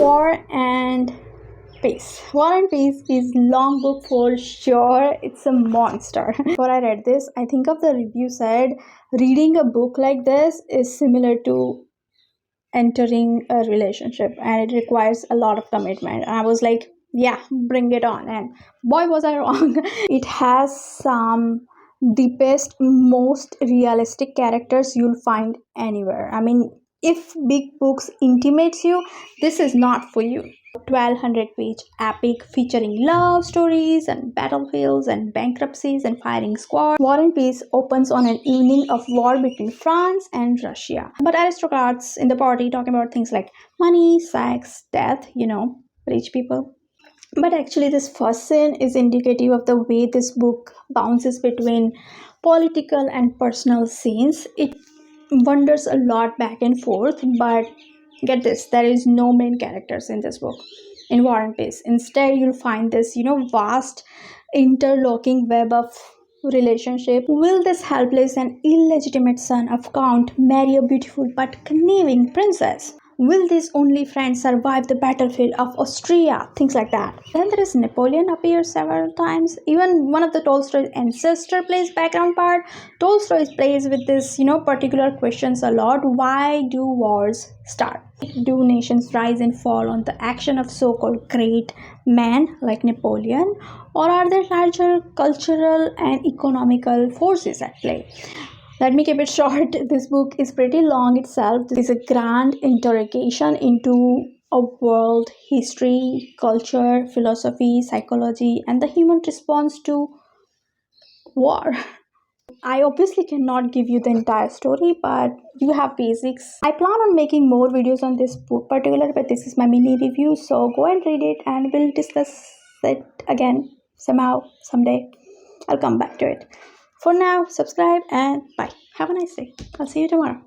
War and Peace. War and Peace is long book for sure. It's a monster. Before I read this, I think of the review said reading a book like this is similar to entering a relationship and it requires a lot of commitment. And I was like, yeah, bring it on. And boy, was I wrong. It has some deepest, most realistic characters you'll find anywhere. I mean, if big books intimates you, this is not for you. 1200-page epic featuring love stories and battlefields and bankruptcies and firing squads. War and Peace opens on an evening of war between France and Russia. But aristocrats in the party talking about things like money, sex, death, rich people. But actually, this first scene is indicative of the way this book bounces between political and personal scenes. It wanders a lot back and forth, but get this, there is no main characters in this book, in War and Peace. Instead, you'll find this, vast interlocking web of relationship. Will this helpless and illegitimate son of Count marry a beautiful but conniving princess? Will this only friend survive the battlefield of Austria? Things like that. Then there is Napoleon appears several times. Even one of the Tolstoy's ancestor plays background part. Tolstoy plays with this, particular questions a lot. Why do wars start? Do nations rise and fall on the action of so-called great men like Napoleon? Or are there larger cultural and economical forces at play? Let me keep it short. This book is pretty long itself. This is a grand interrogation into a world, history, culture, philosophy, psychology, and the human response to war. I obviously cannot give you the entire story, but you have basics. I plan on making more videos on this book particular, but this is my mini review, so go and read it and we'll discuss it again somehow, someday. I'll come back to it. For now, subscribe and bye. Have a nice day. I'll see you tomorrow.